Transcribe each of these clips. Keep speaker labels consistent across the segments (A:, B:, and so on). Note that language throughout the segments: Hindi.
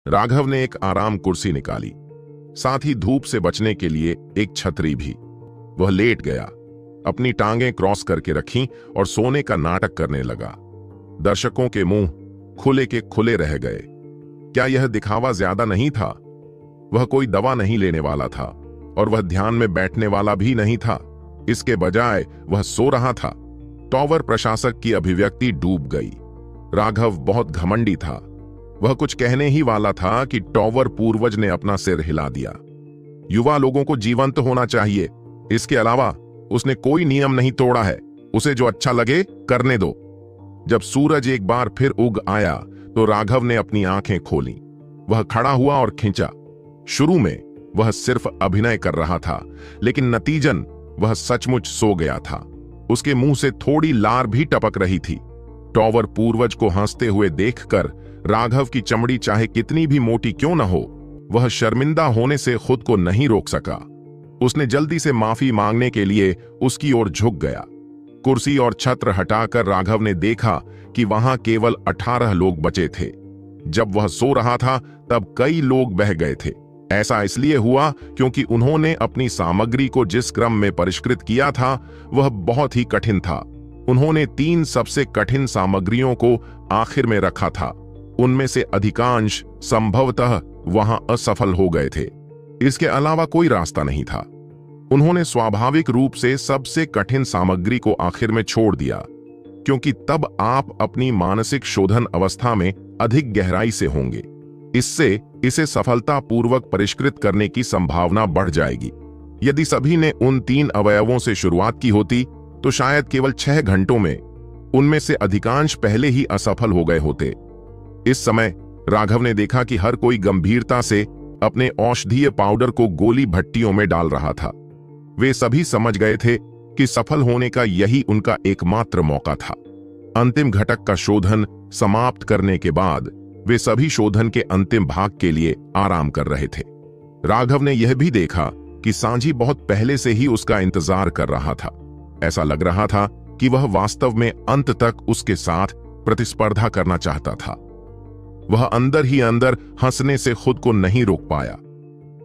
A: राघव ने एक आराम कुर्सी निकाली, साथ ही धूप से बचने के लिए एक छतरी भी। वह लेट गया, अपनी टांगें क्रॉस करके रखीं और सोने का नाटक करने लगा। दर्शकों के मुंह खुले के खुले रह गए। क्या यह दिखावा ज्यादा नहीं था? वह कोई दवा नहीं लेने वाला था और वह ध्यान में बैठने वाला भी नहीं था। इसके बजाय वह सो रहा था। टॉवर प्रशासक की अभिव्यक्ति डूब गई। राघव बहुत घमंडी था। वह कुछ कहने ही वाला था कि टॉवर पूर्वज ने अपना सिर हिला दिया। युवा लोगों को जीवंत होना चाहिए, इसके अलावा उसने कोई नियम नहीं तोड़ा है। उसे जो अच्छा लगे करने दो। जब सूरज एक बार फिर उग आया तो राघव ने अपनी आंखें खोलीं। वह खड़ा हुआ और खींचा। शुरू में वह सिर्फ अभिनय कर रहा था, लेकिन नतीजन वह सचमुच सो गया था। उसके मुंह से थोड़ी लार भी टपक रही थी। टॉवर पूर्वज को हंसते हुए देखकर राघव की चमड़ी चाहे कितनी भी मोटी क्यों न हो, वह शर्मिंदा होने से खुद को नहीं रोक सका। उसने जल्दी से माफी मांगने के लिए उसकी ओर झुक गया। कुर्सी और छत्र हटाकर राघव ने देखा कि वहां केवल 18 लोग बचे थे। जब वह सो रहा था तब कई लोग बह गए थे। ऐसा इसलिए हुआ क्योंकि उन्होंने अपनी सामग्री को जिस क्रम में परिष्कृत किया था वह बहुत ही कठिन था। उन्होंने 3 सबसे कठिन सामग्रियों को आखिर में रखा था। उनमें से अधिकांश संभवतः वहां असफल हो गए थे। इसके अलावा कोई रास्ता नहीं था। उन्होंने स्वाभाविक रूप से सबसे कठिन सामग्री को आखिर में छोड़ दिया, क्योंकि तब आप अपनी मानसिक शोधन अवस्था में अधिक गहराई से होंगे। इससे इसे सफलतापूर्वक परिष्कृत करने की संभावना बढ़ जाएगी। यदि सभी ने उन 3 अवयवों से शुरुआत की होती तो शायद केवल 6 घंटों में उनमें से अधिकांश पहले ही असफल हो गए होते। इस समय राघव ने देखा कि हर कोई गंभीरता से अपने औषधीय पाउडर को गोली भट्टियों में डाल रहा था। वे सभी समझ गए थे कि सफल होने का यही उनका एकमात्र मौका था। अंतिम घटक का शोधन समाप्त करने के बाद वे सभी शोधन के अंतिम भाग के लिए आराम कर रहे थे। राघव ने यह भी देखा कि सांझी बहुत पहले से ही उसका इंतजार कर रहा था। ऐसा लग रहा था कि वह वास्तव में अंत तक उसके साथ प्रतिस्पर्धा करना चाहता था। वह अंदर ही अंदर हंसने से खुद को नहीं रोक पाया।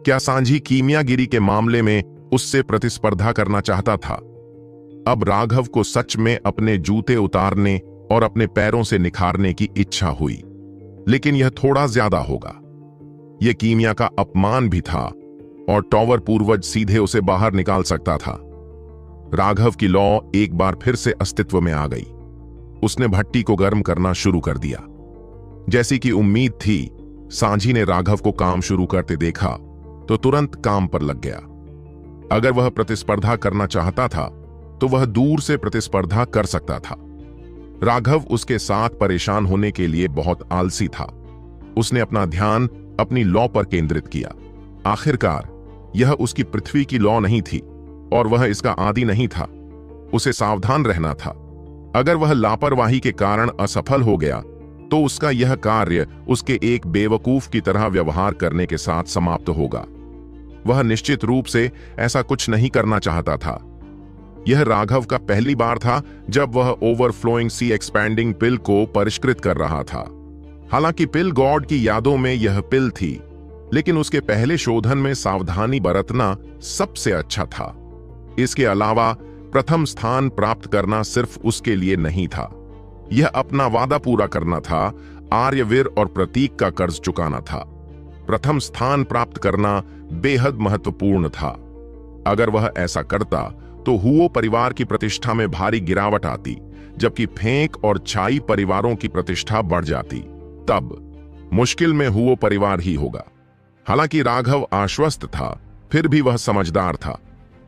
A: क्या सांझी कीमियागिरी के मामले में उससे प्रतिस्पर्धा करना चाहता था? अब राघव को सच में अपने जूते उतारने और अपने पैरों से निखारने की इच्छा हुई, लेकिन यह थोड़ा ज्यादा होगा। यह कीमिया का अपमान भी था और टॉवर पूर्वज सीधे उसे बाहर निकाल सकता था। राघव की लौ एक बार फिर से अस्तित्व में आ गई। उसने भट्टी को गर्म करना शुरू कर दिया। जैसी कि उम्मीद थी, सांझी ने राघव को काम शुरू करते देखा तो तुरंत काम पर लग गया। अगर वह प्रतिस्पर्धा करना चाहता था तो वह दूर से प्रतिस्पर्धा कर सकता था। राघव उसके साथ परेशान होने के लिए बहुत आलसी था। उसने अपना ध्यान अपनी लौ पर केंद्रित किया। आखिरकार यह उसकी पृथ्वी की लौ नहीं थी और वह इसका आदी नहीं था। उसे सावधान रहना था। अगर वह लापरवाही के कारण असफल हो गया तो उसका यह कार्य उसके एक बेवकूफ की तरह व्यवहार करने के साथ समाप्त होगा। वह निश्चित रूप से ऐसा कुछ नहीं करना चाहता था। यह राघव का पहली बार था जब वह ओवरफ्लोइंग सी एक्सपैंडिंग पिल को परिष्कृत कर रहा था। हालांकि पिल गॉड की यादों में यह पिल थी, लेकिन उसके पहले शोधन में सावधानी बरतना सबसे अच्छा था। इसके अलावा प्रथम स्थान प्राप्त करना सिर्फ उसके लिए नहीं था, यह अपना वादा पूरा करना था। आर्यवीर और प्रतीक का कर्ज चुकाना था। प्रथम स्थान प्राप्त करना बेहद महत्वपूर्ण था। अगर वह ऐसा करता तो हुओ परिवार की प्रतिष्ठा में भारी गिरावट आती, जबकि फेंक और छाई परिवारों की प्रतिष्ठा बढ़ जाती। तब मुश्किल में हुओ परिवार ही होगा। हालांकि राघव आश्वस्त था, फिर भी वह समझदार था।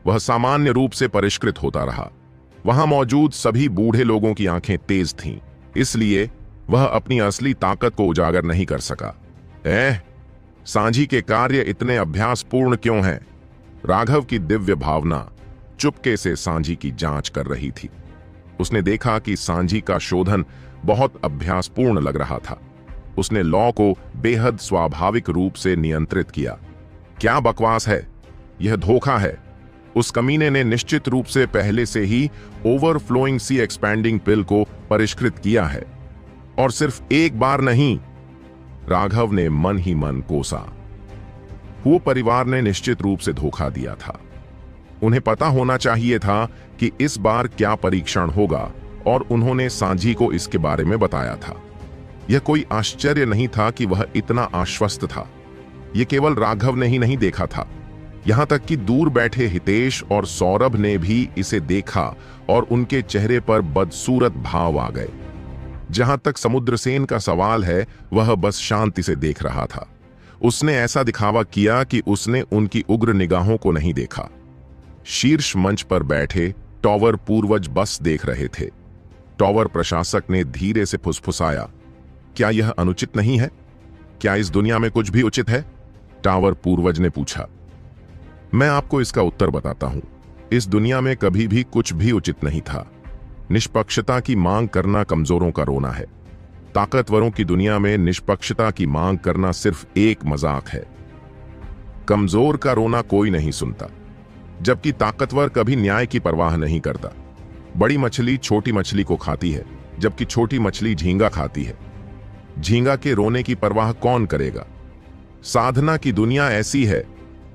A: वह सामान्य रूप से परिष्कृत होता रहा। वहां मौजूद सभी बूढ़े लोगों की आंखें तेज थीं, इसलिए वह अपनी असली ताकत को उजागर नहीं कर सका। सांझी के कार्य इतने अभ्यासपूर्ण क्यों हैं? राघव की दिव्य भावना चुपके से सांझी की जांच कर रही थी। उसने देखा कि सांझी का शोधन बहुत अभ्यासपूर्ण लग रहा था। उसने लौ को बेहद स्वाभाविक रूप से नियंत्रित किया। क्या बकवास है, यह धोखा है। उस कमीने ने निश्चित रूप से पहले से ही ओवरफ्लोइंग सी एक्सपैंडिंग पिल को परिष्कृत किया है, और सिर्फ एक बार नहीं। राघव ने मन ही मन कोसा। वो परिवार ने निश्चित रूप से धोखा दिया था। उन्हें पता होना चाहिए था कि इस बार क्या परीक्षण होगा और उन्होंने सांझी को इसके बारे में बताया था। यह कोई आश्चर्य नहीं था कि वह इतना आश्वस्त था। यह केवल राघव ने ही नहीं देखा था, यहां तक कि दूर बैठे हितेश और सौरभ ने भी इसे देखा और उनके चेहरे पर बदसूरत भाव आ गए। जहां तक समुद्रसेन का सवाल है, वह बस शांति से देख रहा था। उसने ऐसा दिखावा किया कि उसने उनकी उग्र निगाहों को नहीं देखा। शीर्ष मंच पर बैठे टॉवर पूर्वज बस देख रहे थे। टॉवर प्रशासक ने धीरे से फुसफुसाया, क्या यह अनुचित नहीं है? क्या इस दुनिया में कुछ भी उचित है? टावर पूर्वज ने पूछा। मैं आपको इसका उत्तर बताता हूं। इस दुनिया में कभी भी कुछ भी उचित नहीं था। निष्पक्षता की मांग करना कमजोरों का रोना है। ताकतवरों की दुनिया में निष्पक्षता की मांग करना सिर्फ एक मजाक है। कमजोर का रोना कोई नहीं सुनता, जबकि ताकतवर कभी न्याय की परवाह नहीं करता। बड़ी मछली छोटी मछली को खाती है, जबकि छोटी मछली झींगा खाती है। झींगा के रोने की परवाह कौन करेगा? साधना की दुनिया ऐसी है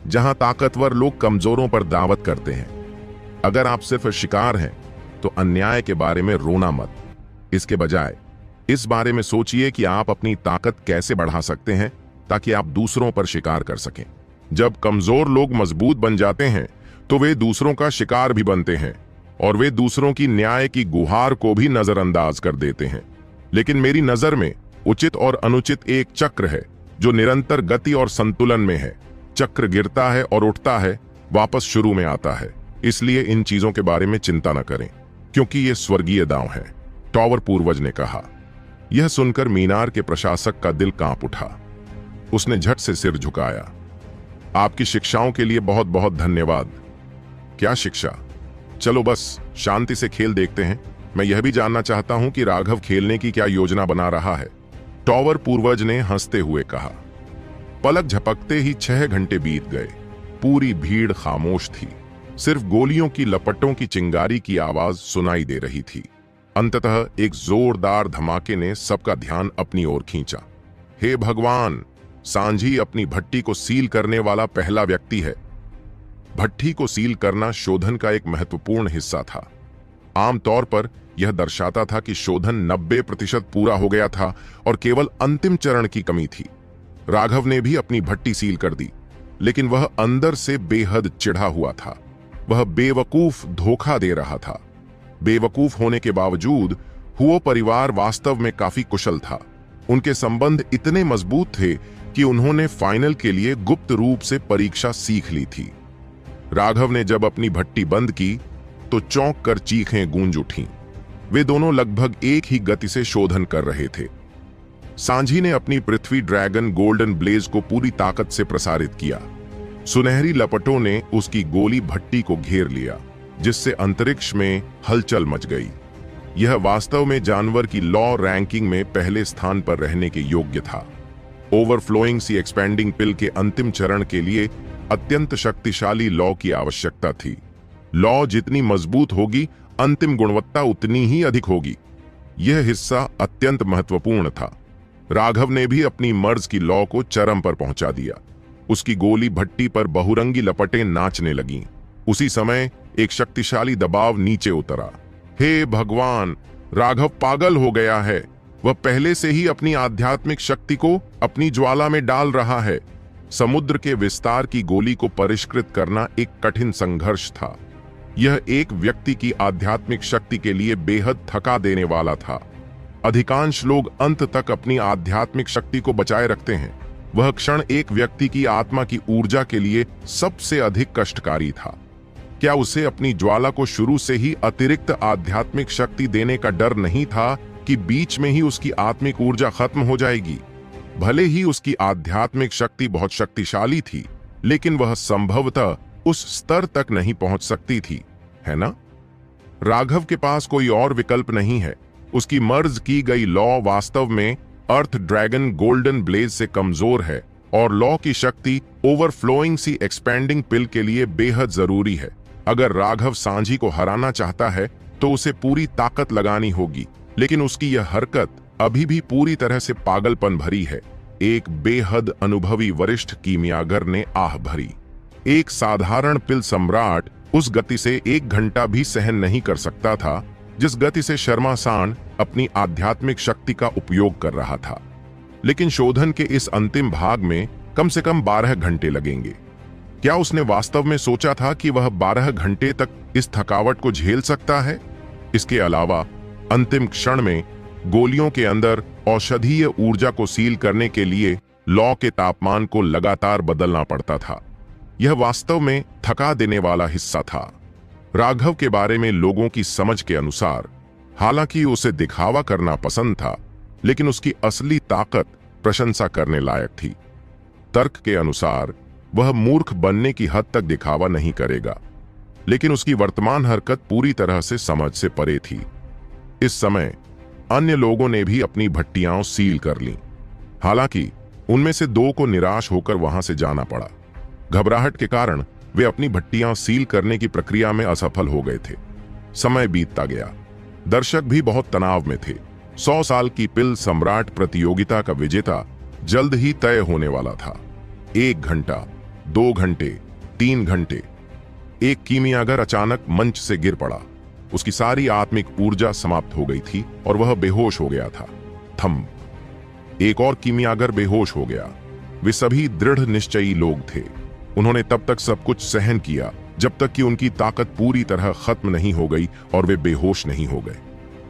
A: जहां ताकतवर लोग कमजोरों पर दावत करते हैं। अगर आप सिर्फ शिकार हैं तो अन्याय के बारे में रोना मत। इसके बजाय इस बारे में सोचिए कि आप अपनी ताकत कैसे बढ़ा सकते हैं ताकि आप दूसरों पर शिकार कर सकें। जब कमजोर लोग मजबूत बन जाते हैं तो वे दूसरों का शिकार भी बनते हैं और वे दूसरों की न्याय की गुहार को भी नजरअंदाज कर देते हैं। लेकिन मेरी नजर में उचित और अनुचित एक चक्र है जो निरंतर गति और संतुलन में है। चक्र गिरता है और उठता है, वापस शुरू में आता है। इसलिए इन चीजों के बारे में चिंता न करें, क्योंकि ये स्वर्गीय दांव है, टॉवर पूर्वज ने कहा। यह सुनकर मीनार के प्रशासक का दिल कांप उठा। उसने झट से सिर झुकाया। आपकी शिक्षाओं के लिए बहुत बहुत धन्यवाद। क्या शिक्षा? चलो बस शांति से खेल देखते हैं। मैं यह भी जानना चाहता हूं कि राघव खेलने की क्या योजना बना रहा है, टॉवर पूर्वज ने हंसते हुए कहा। पलक झपकते ही 6 घंटे बीत गए। पूरी भीड़ खामोश थी। सिर्फ गोलियों की लपटों की चिंगारी की आवाज सुनाई दे रही थी। अंततः एक जोरदार धमाके ने सबका ध्यान अपनी ओर खींचा। हे भगवान, सांझी अपनी भट्टी को सील करने वाला पहला व्यक्ति है। भट्टी को सील करना शोधन का एक महत्वपूर्ण हिस्सा था। आमतौर पर यह दर्शाता था कि शोधन 90% पूरा हो गया था और केवल अंतिम चरण की कमी थी। राघव ने भी अपनी भट्टी सील कर दी, लेकिन वह अंदर से बेहद चिढ़ा हुआ था। वह बेवकूफ धोखा दे रहा था। बेवकूफ होने के बावजूद हुओ परिवार वास्तव में काफी कुशल था। उनके संबंध इतने मजबूत थे कि उन्होंने फाइनल के लिए गुप्त रूप से परीक्षा सीख ली थी। राघव ने जब अपनी भट्टी बंद की तो चौंक कर चीखें गूंज उठीं। वे दोनों लगभग एक ही गति से शोधन कर रहे थे। सांझी ने अपनी पृथ्वी ड्रैगन गोल्डन ब्लेज को पूरी ताकत से प्रसारित किया। सुनहरी लपटों ने उसकी गोली भट्टी को घेर लिया, जिससे अंतरिक्ष में हलचल मच गई। यह वास्तव में जानवर की लॉ रैंकिंग में पहले स्थान पर रहने के योग्य था। ओवरफ्लोइंग सी एक्सपेंडिंग पिल के अंतिम चरण के लिए अत्यंत शक्तिशाली लॉ की आवश्यकता थी। लॉ जितनी मजबूत होगी, अंतिम गुणवत्ता उतनी ही अधिक होगी। यह हिस्सा अत्यंत महत्वपूर्ण था। राघव ने भी अपनी मर्ज की लॉ को चरम पर पहुंचा दिया। उसकी गोली भट्टी पर बहुरंगी लपटें नाचने लगीं। उसी समय एक शक्तिशाली दबाव नीचे उतरा। हे भगवान, राघव पागल हो गया है। वह पहले से ही अपनी आध्यात्मिक शक्ति को अपनी ज्वाला में डाल रहा है। समुद्र के विस्तार की गोली को परिष्कृत करना एक कठिन संघर्ष था। यह एक व्यक्ति की आध्यात्मिक शक्ति के लिए बेहद थका देने वाला था। अधिकांश लोग अंत तक अपनी आध्यात्मिक शक्ति को बचाए रखते हैं। वह क्षण एक व्यक्ति की आत्मा की ऊर्जा के लिए सबसे अधिक कष्टकारी था। क्या उसे अपनी ज्वाला को शुरू से ही अतिरिक्त आध्यात्मिक शक्ति देने का डर नहीं था कि बीच में ही उसकी आत्मिक ऊर्जा खत्म हो जाएगी? भले ही उसकी आध्यात्मिक शक्ति बहुत शक्तिशाली थी, लेकिन वह संभवतः उस स्तर तक नहीं पहुंच सकती थी, है ना? राघव के पास कोई और विकल्प नहीं है। उसकी मर्ज की गई लॉ वास्तव में अर्थ ड्रैगन गोल्डन ब्लेज से कमजोर है और लॉ की शक्ति ओवरफ्लोइंग सी एक्सपेंडिंग पिल के लिए बेहद जरूरी है। अगर राघव सांझी को हराना चाहता है तो उसे पूरी ताकत लगानी होगी, लेकिन उसकी यह हरकत अभी भी पूरी तरह से पागलपन भरी है। एक बेहद अनुभवी वरिष्ठ कीमियागर ने आह भरी। एक साधारण पिल सम्राट उस गति से 1 घंटा भी सहन नहीं कर सकता था जिस गति से शर्मा सांड अपनी आध्यात्मिक शक्ति का उपयोग कर रहा था। लेकिन शोधन के इस अंतिम भाग में कम से कम 12 घंटे लगेंगे। क्या उसने वास्तव में सोचा था कि वह 12 घंटे तक इस थकावट को झेल सकता है? इसके अलावा अंतिम क्षण में गोलियों के अंदर औषधीय ऊर्जा को सील करने के लिए लौ के तापमान को लगातार बदलना पड़ता था। यह वास्तव में थका देने वाला हिस्सा था। राघव के बारे में लोगों की समझ के अनुसार हालांकि उसे दिखावा करना पसंद था, लेकिन उसकी असली ताकत प्रशंसा करने लायक थी। तर्क के अनुसार वह मूर्ख बनने की हद तक दिखावा नहीं करेगा, लेकिन उसकी वर्तमान हरकत पूरी तरह से समझ से परे थी। इस समय अन्य लोगों ने भी अपनी भट्टियां सील कर लीं। हालांकि उनमें से 2 को निराश होकर वहां से जाना पड़ा। घबराहट के कारण वे अपनी भट्टियां सील करने की प्रक्रिया में असफल हो गए थे। समय बीतता गया। दर्शक भी बहुत तनाव में थे। 100 साल की पिल सम्राट प्रतियोगिता का विजेता जल्द ही तय होने वाला था। 1 घंटा, 2 घंटे, 3 घंटे। एक कीमियागर अचानक मंच से गिर पड़ा। उसकी सारी आत्मिक ऊर्जा समाप्त हो गई थी और वह बेहोश हो गया था। थम। एक और कीमियागर बेहोश हो गया। वे सभी दृढ़ निश्चयी लोग थे। उन्होंने तब तक सब कुछ सहन किया जब तक कि उनकी ताकत पूरी तरह खत्म नहीं हो गई और वे बेहोश नहीं हो गए।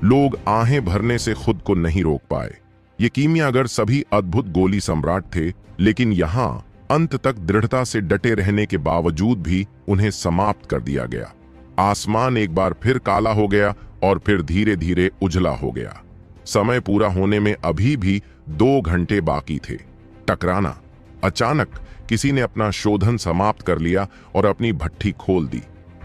A: लोग आहें भरने से खुद को नहीं रोक पाए। ये कीमियागर सभी अद्भुत गोली सम्राट थे, लेकिन यहां अंत तक दृढ़ता से डटे रहने के बावजूद भी उन्हें समाप्त कर दिया गया। आसमान एक बार फिर काला हो गया और फिर धीरे धीरे उजला हो गया। समय पूरा होने में अभी भी 2 घंटे बाकी थे। टकराना। अचानक किसी ने अपना शोधन समाप्त कर लिया और अपनी भट्ठी खोल दी।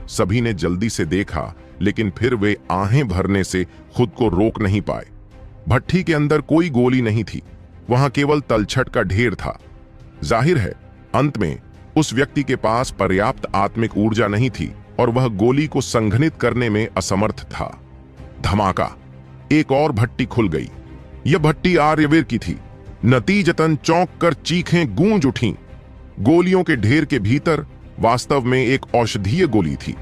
A: सभी ने जल्दी से देखा, लेकिन फिर वे आहें भरने से खुद को रोक नहीं पाए। भट्ठी के अंदर कोई गोली नहीं थी, वहां केवल तलछट का ढेर था। जाहिर है अंत में उस व्यक्ति के पास पर्याप्त आत्मिक ऊर्जा नहीं थी और वह गोली को संघनित करने में असमर्थ था। धमाका। एक और भट्टी खुल गई। यह भट्टी आर्यवीर की थी। नतीजतन चौंक कर चीखें गूंज उठीं। गोलियों के ढेर के भीतर वास्तव में एक औषधीय गोली थी।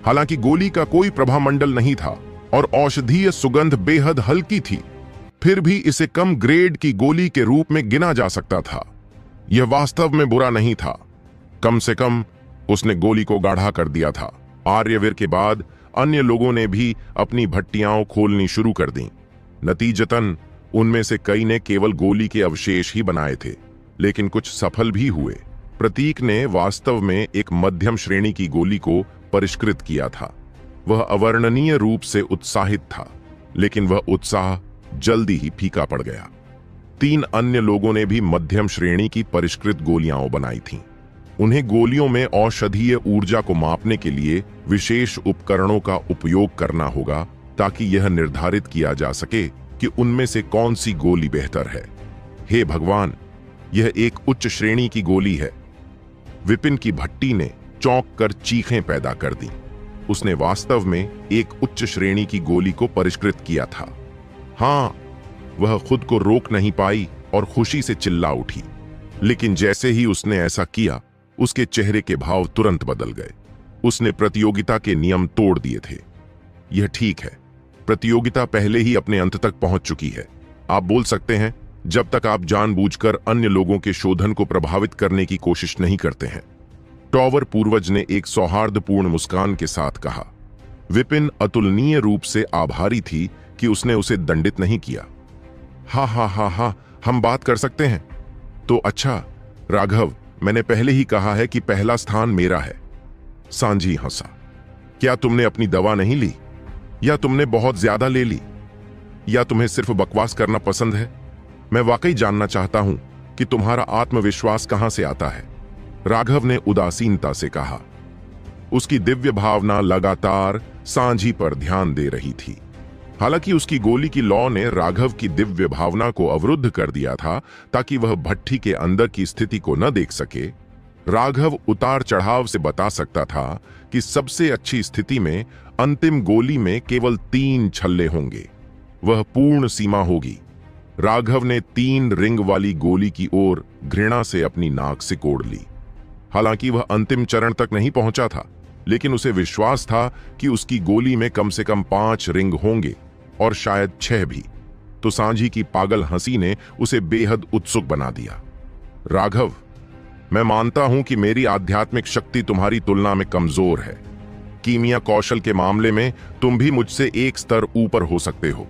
A: हालांकि गोली का कोई प्रभामंडल नहीं था और औषधीय सुगंध बेहद हल्की थी, फिर भी इसे कम ग्रेड की गोली के रूप में गिना जा सकता था। यह वास्तव में बुरा नहीं था। कम से कम उसने गोली को गाढ़ा कर दिया था। आर्यवीर के बाद अन्य लोगों ने भी अपनी भट्टियां खोलनी शुरू कर दी। नतीजतन उनमें से कई ने केवल गोली के अवशेष ही बनाए थे, लेकिन कुछ सफल भी हुए। प्रतीक ने वास्तव में एक मध्यम श्रेणी की गोली को परिष्कृत किया था। वह अवर्णनीय रूप से उत्साहित था, लेकिन वह उत्साह जल्दी ही फीका पड़ गया। 3 अन्य लोगों ने भी मध्यम श्रेणी की परिष्कृत गोलियां बनाई थीं। उन्हें गोलियों में औषधीय ऊर्जा को मापने के लिए विशेष उपकरणों का उपयोग करना होगा ताकि यह निर्धारित किया जा सके कि उनमें से कौन सी गोली बेहतर है। हे भगवान, यह एक उच्च श्रेणी की गोली है। विपिन की भट्टी ने चौंक कर चीखें पैदा कर दी। उसने वास्तव में एक उच्च श्रेणी की गोली को परिष्कृत किया था। हां, वह खुद को रोक नहीं पाई और खुशी से चिल्ला उठी। लेकिन जैसे ही उसने ऐसा किया, उसके चेहरे के भाव तुरंत बदल गए। उसने प्रतियोगिता के नियम तोड़ दिए थे। यह ठीक है, प्रतियोगिता पहले ही अपने अंत तक पहुंच चुकी है। आप बोल सकते हैं जब तक आप जानबूझकर अन्य लोगों के शोधन को प्रभावित करने की कोशिश नहीं करते हैं। टॉवर पूर्वज ने एक सौहार्दपूर्ण मुस्कान के साथ कहा। विपिन अतुलनीय रूप से आभारी थी कि उसने उसे दंडित नहीं किया। हा हा हा हा, हम बात कर सकते हैं। तो अच्छा राघव, मैंने पहले ही कहा है कि पहला स्थान मेरा है। सांझी हंसा। क्या तुमने अपनी दवा नहीं ली, या तुमने बहुत ज्यादा ले ली, या तुम्हें सिर्फ बकवास करना पसंद है? मैं वाकई जानना चाहता हूं कि तुम्हारा आत्मविश्वास कहां से आता है। राघव ने उदासीनता से कहा। उसकी दिव्य भावना लगातार सांझी पर ध्यान दे रही थी। हालांकि उसकी गोली की लौ ने राघव की दिव्य भावना को अवरुद्ध कर दिया था ताकि वह भट्ठी के अंदर की स्थिति को न देख सके। राघव उतार चढ़ाव से बता सकता था कि सबसे अच्छी स्थिति में अंतिम गोली में केवल 3 छल्ले होंगे। वह पूर्ण सीमा होगी। राघव ने 3 रिंग वाली गोली की ओर घृणा से अपनी नाक सिकोड़ ली। हालांकि वह अंतिम चरण तक नहीं पहुंचा था, लेकिन उसे विश्वास था कि उसकी गोली में कम से कम 5 रिंग होंगे और शायद 6 भी। तो सांझी की पागल हंसी ने उसे बेहद उत्सुक बना दिया। राघव, मैं मानता हूं कि मेरी आध्यात्मिक शक्ति तुम्हारी तुलना में कमजोर है। कीमिया कौशल के मामले में तुम भी मुझसे एक स्तर ऊपर हो सकते हो।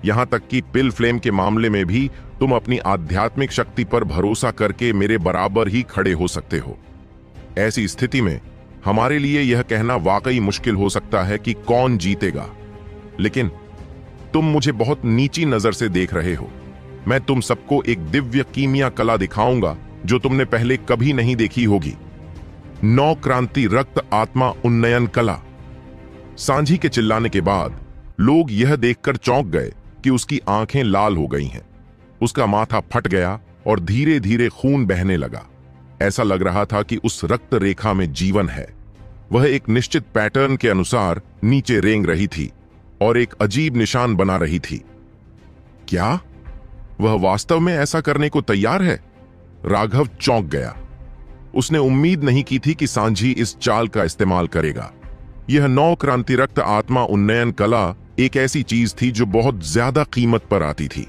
A: यहां तक कि पिल फ्लेम के मामले में भी तुम अपनी आध्यात्मिक शक्ति पर भरोसा करके मेरे बराबर ही खड़े हो सकते हो। ऐसी स्थिति में हमारे लिए यह कहना वाकई मुश्किल हो सकता है कि कौन जीतेगा, लेकिन तुम मुझे बहुत नीची नजर से देख रहे हो। मैं तुम सबको एक दिव्य कीमिया कला दिखाऊंगा जो तुमने पहले कभी नहीं देखी होगी। 9 क्रांति रक्त आत्मा उन्नयन कला। सांझी के चिल्लाने के बाद लोग यह देखकर चौंक गए कि उसकी आंखें लाल हो गई हैं। उसका माथा फट गया और धीरे धीरे खून बहने लगा। ऐसा लग रहा था कि उस रक्त रेखा में जीवन है। वह एक निश्चित पैटर्न के अनुसार नीचे रेंग रही थी और एक अजीब निशान बना रही थी। क्या वह वास्तव में ऐसा करने को तैयार है? राघव चौंक गया। उसने उम्मीद नहीं की थी कि सांझी इस चाल का इस्तेमाल करेगा। यह 9 क्रांति रक्त आत्मा उन्नयन कला एक ऐसी चीज थी जो बहुत ज्यादा कीमत पर आती थी।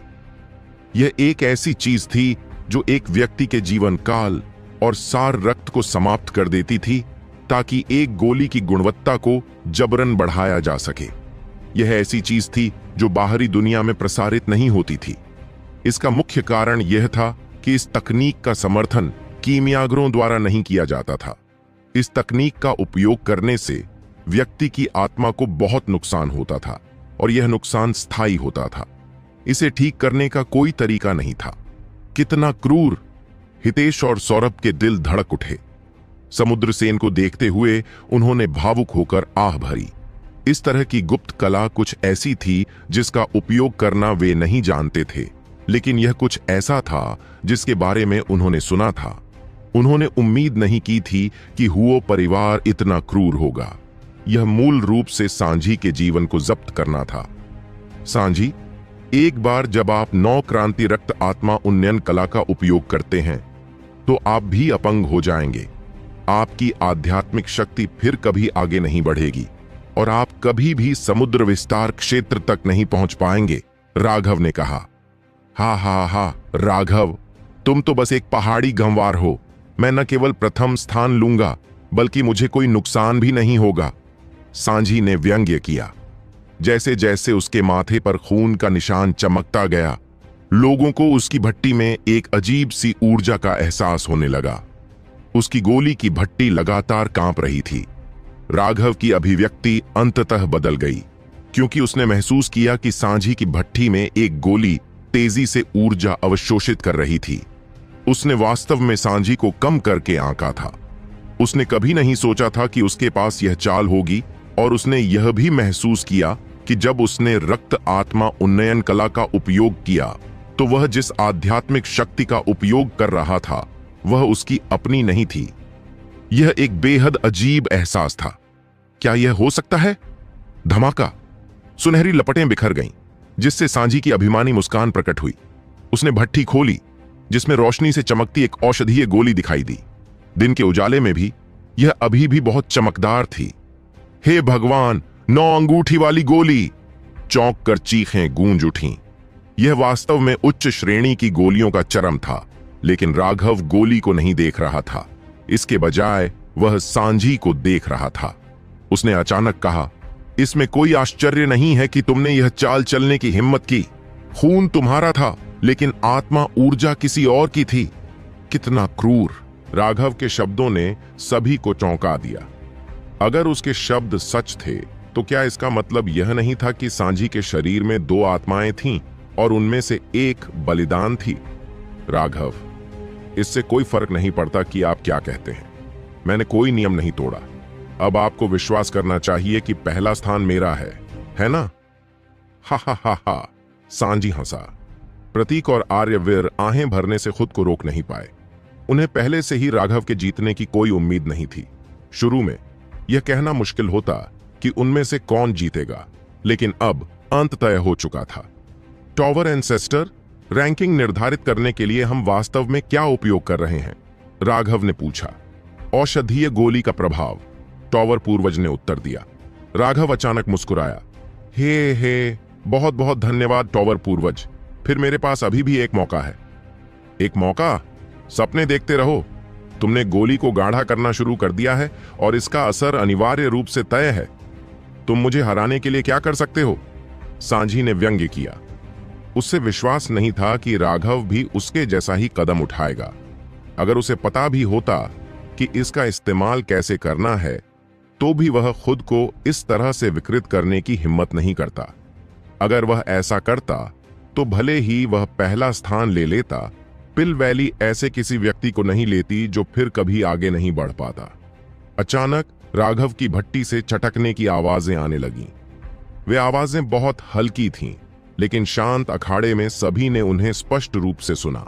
A: यह एक ऐसी चीज थी जो एक व्यक्ति के जीवन काल और सार रक्त को समाप्त कर देती थी, ताकि एक गोली की गुणवत्ता को जबरन बढ़ाया जा सके। यह ऐसी चीज थी जो बाहरी दुनिया में प्रसारित नहीं होती थी। इसका मुख्य कारण यह था कि इस तकनीक का समर्थन कीमियागरों द्वारा नहीं किया जाता था। इस तकनीक का उपयोग करने से व्यक्ति की आत्मा को बहुत नुकसान होता था और यह नुकसान स्थायी होता था। इसे ठीक करने का कोई तरीका नहीं था। कितना क्रूर! हितेश और सौरभ के दिल धड़क उठे। समुद्रसेन को देखते हुए उन्होंने भावुक होकर आह भरी। इस तरह की गुप्त कला कुछ ऐसी थी जिसका उपयोग करना वे नहीं जानते थे, लेकिन यह कुछ ऐसा था जिसके बारे में उन्होंने सुना था। उन्होंने उम्मीद नहीं की थी कि हुओ परिवार इतना क्रूर होगा। यह मूल रूप से सांझी के जीवन को जब्त करना था। सांझी, एक बार जब आप 9 क्रांति रक्त आत्मा उन्नयन कला का उपयोग करते हैं तो आप भी अपंग हो जाएंगे। आपकी आध्यात्मिक शक्ति फिर कभी आगे नहीं बढ़ेगी और आप कभी भी समुद्र विस्तार क्षेत्र तक नहीं पहुंच पाएंगे, राघव ने कहा। हा हा हा राघव, तुम तो बस एक पहाड़ी गंवार हो। मैं न केवल प्रथम स्थान लूंगा बल्कि मुझे कोई नुकसान भी नहीं होगा, सांझी ने व्यंग्य किया। जैसे जैसे उसके माथे पर खून का निशान चमकता गया, लोगों को उसकी भट्टी में एक अजीब सी ऊर्जा का एहसास होने लगा। उसकी गोली की भट्टी लगातार कांप रही थी। राघव की अभिव्यक्ति अंततः बदल गई, क्योंकि उसने महसूस किया कि सांझी की भट्टी में एक गोली तेजी से ऊर्जा अवशोषित कर रही थी। उसने वास्तव में सांझी को कम करके आंका था। उसने कभी नहीं सोचा था कि उसके पास यह चाल होगी, और उसने यह भी महसूस किया कि जब उसने रक्त आत्मा उन्नयन कला का उपयोग किया तो वह जिस आध्यात्मिक शक्ति का उपयोग कर रहा था वह उसकी अपनी नहीं थी। यह एक बेहद अजीब एहसास था। क्या यह हो सकता है? धमाका! सुनहरी लपटें बिखर गईं, जिससे सांझी की अभिमानी मुस्कान प्रकट हुई। उसने भट्टी खोली, जिसमें रोशनी से चमकती एक औषधीय गोली दिखाई दी। दिन के उजाले में भी यह अभी भी बहुत चमकदार थी। हे भगवान, 9 अंगूठी वाली गोली! चौंक कर चीखें गूंज उठीं। यह वास्तव में उच्च श्रेणी की गोलियों का चरम था, लेकिन राघव गोली को नहीं देख रहा था। इसके बजाय वह सांझी को देख रहा था। उसने अचानक कहा, इसमें कोई आश्चर्य नहीं है कि तुमने यह चाल चलने की हिम्मत की। खून तुम्हारा था, लेकिन आत्मा ऊर्जा किसी और की थी। कितना क्रूर! राघव के शब्दों ने सभी को चौंका दिया। अगर उसके शब्द सच थे तो क्या इसका मतलब यह नहीं था कि सांझी के शरीर में 2 आत्माएं थीं और उनमें से एक बलिदान थी? राघव, इससे कोई फर्क नहीं पड़ता कि आप क्या कहते हैं। मैंने कोई नियम नहीं तोड़ा। अब आपको विश्वास करना चाहिए कि पहला स्थान मेरा है ना? हा हा हा हा, सांझी हंसा। प्रतीक और आर्यवीर आहें भरने से खुद को रोक नहीं पाए। उन्हें पहले से ही राघव के जीतने की कोई उम्मीद नहीं थी। शुरू में यह कहना मुश्किल होता कि उनमें से कौन जीतेगा, लेकिन अब अंत तय हो चुका था। टॉवर एंसेस्टर, रैंकिंग निर्धारित करने के लिए हम वास्तव में क्या उपयोग कर रहे हैं? राघव ने पूछा। औषधीय गोली का प्रभाव, टॉवर पूर्वज ने उत्तर दिया। राघव अचानक मुस्कुराया। हे, बहुत बहुत धन्यवाद टॉवर पूर्वज। फिर मेरे पास अभी भी एक मौका है। एक मौका? सपने देखते रहो। तुमने गोली को गाढ़ा करना शुरू कर दिया है और इसका असर अनिवार्य रूप से तय है। तुम मुझे हराने के लिए क्या कर सकते हो? सांझी ने व्यंग्य किया। उससे विश्वास नहीं था कि राघव भी उसके जैसा ही कदम उठाएगा। अगर उसे पता भी होता कि इसका इस्तेमाल कैसे करना है, तो भी वह खुद को इस तरह से विकृत करने की हिम्मत नहीं करता। अगर वह ऐसा करता तो भले ही वह पहला स्थान ले लेता, पिल वैली ऐसे किसी व्यक्ति को नहीं लेती जो फिर कभी आगे नहीं बढ़ पाता। अचानक राघव की भट्टी से चटकने की आवाजें आने लगीं। वे आवाजें बहुत हल्की थीं, लेकिन शांत अखाड़े में सभी ने उन्हें स्पष्ट रूप से सुना।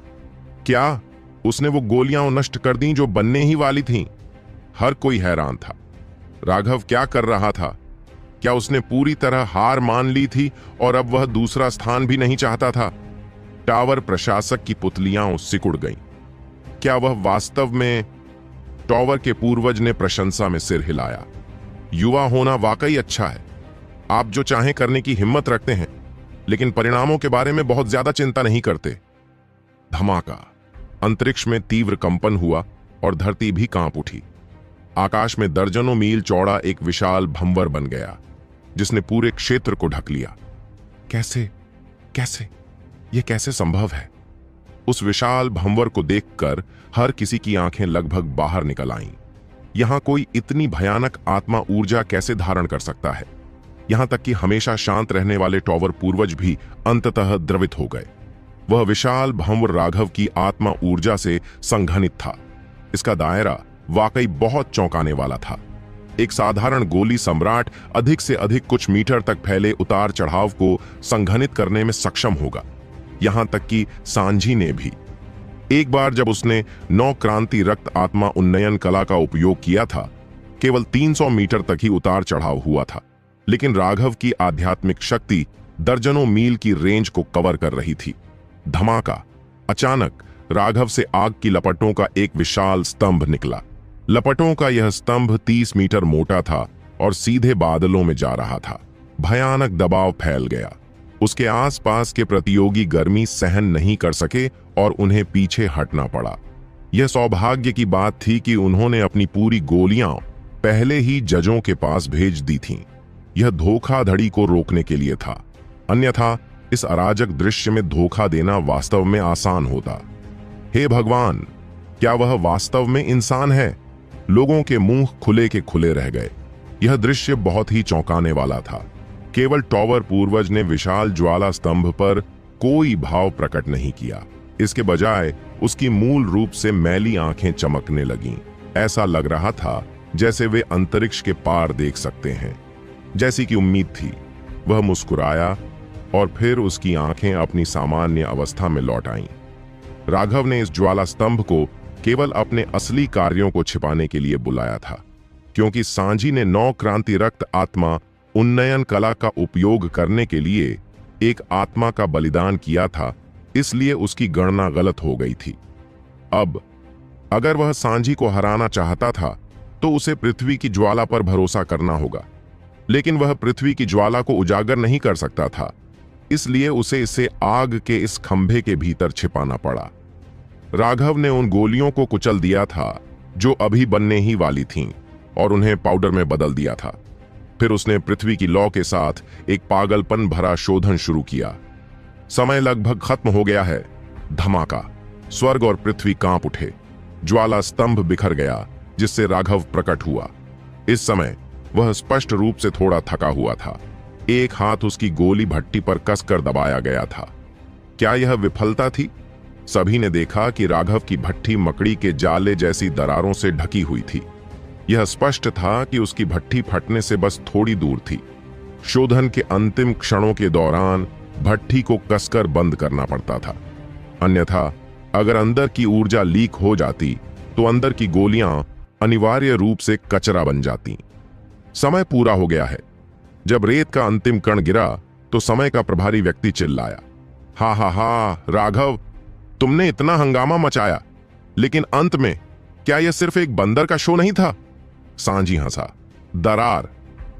A: क्या उसने वो गोलियां नष्ट कर दी जो बनने ही वाली थीं? हर कोई हैरान था। राघव क्या कर रहा था? क्या उसने पूरी तरह हार मान ली थी और अब वह दूसरा स्थान भी नहीं चाहता था? टावर प्रशासक की पुतलियां सिकुड़ गईं। क्या वह वास्तव में? टावर के पूर्वज ने प्रशंसा में सिर हिलाया। युवा होना वाकई अच्छा है। आप जो चाहें करने की हिम्मत रखते हैं, लेकिन परिणामों के बारे में बहुत ज्यादा चिंता नहीं करते। धमाका। अंतरिक्ष में तीव्र कंपन हुआ और धरती भी कांप उठी। आकाश में दर्जनों मील चौड़ा एक विशाल भंवर बन गया, जिसने पूरे क्षेत्र को ढक लिया। कैसे कैसे यह कैसे संभव है? उस विशाल भंवर को देखकर हर किसी की आंखें लगभग बाहर निकल आईं। यहां कोई इतनी भयानक आत्मा ऊर्जा कैसे धारण कर सकता है? यहां तक कि हमेशा शांत रहने वाले टॉवर पूर्वज भी अंततः द्रवित हो गए। वह विशाल भंवर राघव की आत्मा ऊर्जा से संघनित था। इसका दायरा वाकई बहुत चौंकाने वाला था। एक साधारण गोली सम्राट अधिक से अधिक कुछ मीटर तक फैले उतार चढ़ाव को संघनित करने में सक्षम होगा। यहां तक कि सांझी ने भी। एक बार जब उसने 9 क्रांति रक्त आत्मा उन्नयन कला का उपयोग किया था, केवल 300 मीटर तक ही उतार चढ़ाव हुआ था, लेकिन राघव की आध्यात्मिक शक्ति दर्जनों मील की रेंज को कवर कर रही थी। धमाका। अचानक राघव से आग की लपटों का एक विशाल स्तंभ निकला। लपटों का यह स्तंभ 30 मीटर मोटा था और सीधे बादलों में जा रहा था। भयानक दबाव फैल गया। उसके आसपास के प्रतियोगी गर्मी सहन नहीं कर सके और उन्हें पीछे हटना पड़ा। यह सौभाग्य की बात थी कि उन्होंने अपनी पूरी गोलियां पहले ही जजों के पास भेज दी थीं। यह धोखाधड़ी को रोकने के लिए था, अन्यथा इस अराजक दृश्य में धोखा देना वास्तव में आसान होता। हे भगवान, क्या वह वास्तव में इंसान है? लोगों के मुंह खुले के खुले रह गए। यह दृश्य बहुत ही चौंकाने वाला था। केवल टॉवर पूर्वज ने विशाल ज्वाला स्तंभ पर कोई भाव प्रकट नहीं किया। इसके बजाय उसकी मूल रूप से मैली आंखें चमकने लगीं। ऐसा लग रहा था जैसे वे अंतरिक्ष के पार देख सकते हैं। जैसी कि उम्मीद थी, वह मुस्कुराया और फिर उसकी आंखें अपनी सामान्य अवस्था में लौट आईं। राघव ने इस ज्वाला स्तंभ को केवल अपने असली कार्यों को छिपाने के लिए बुलाया था, क्योंकि सांझी ने 9 क्रांति रक्त आत्मा उन्नयन कला का उपयोग करने के लिए एक आत्मा का बलिदान किया था, इसलिए उसकी गणना गलत हो गई थी। अब अगर वह सांझी को हराना चाहता था तो उसे पृथ्वी की ज्वाला पर भरोसा करना होगा, लेकिन वह पृथ्वी की ज्वाला को उजागर नहीं कर सकता था, इसलिए उसे इसे आग के इस खंभे के भीतर छिपाना पड़ा। राघव ने उन गोलियों को कुचल दिया था जो अभी बनने ही वाली थीं और उन्हें पाउडर में बदल दिया था। फिर उसने पृथ्वी की लौ के साथ एक पागलपन भरा शोधन शुरू किया। समय लगभग खत्म हो गया है। धमाका। स्वर्ग और पृथ्वी कांप उठे। ज्वाला स्तंभ बिखर गया, जिससे राघव प्रकट हुआ। इस समय वह स्पष्ट रूप से थोड़ा थका हुआ था। एक हाथ उसकी गोली भट्टी पर कसकर दबाया गया था। क्या यह विफलता थी? सभी ने देखा कि राघव की भट्टी मकड़ी के जाले जैसी दरारों से ढकी हुई थी। यह स्पष्ट था कि उसकी भट्टी फटने से बस थोड़ी दूर थी। शोधन के अंतिम क्षणों के दौरान भट्टी को कसकर बंद करना पड़ता था, अन्यथा अगर अंदर की ऊर्जा लीक हो जाती तो अंदर की गोलियां अनिवार्य रूप से कचरा बन जाती। समय पूरा हो गया है। जब रेत का अंतिम कण गिरा तो समय का प्रभारी व्यक्ति चिल्लाया, हा हा हा राघव, तुमने इतना हंगामा मचाया, लेकिन अंत में क्या यह सिर्फ एक बंदर का शो नहीं था? सांझी हंसा। दरार।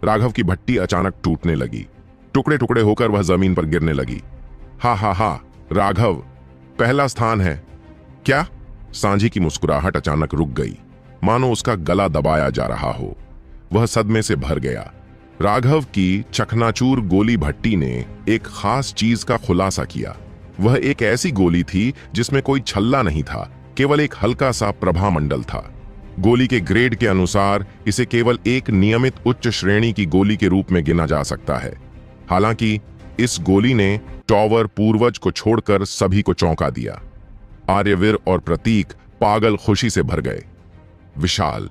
A: राघव की भट्टी अचानक टूटने लगी। टुकड़े टुकड़े होकर वह जमीन पर गिरने लगी। हा हा हा राघव, पहला स्थान है क्या? सांझी की मुस्कुराहट अचानक रुक गई, मानो उसका गला दबाया जा रहा हो। वह सदमे से भर गया। राघव की चकनाचूर गोली भट्टी ने एक खास चीज का खुलासा किया। वह एक ऐसी गोली थी जिसमें कोई छल्ला नहीं था, केवल एक हल्का सा प्रभामंडल था। गोली के ग्रेड के अनुसार इसे केवल एक नियमित उच्च श्रेणी की गोली के रूप में गिना जा सकता है। हालांकि इस गोली ने टॉवर पूर्वज को छोड़कर सभी को चौंका दिया। आर्यवीर और प्रतीक पागल खुशी से भर गए। विशाल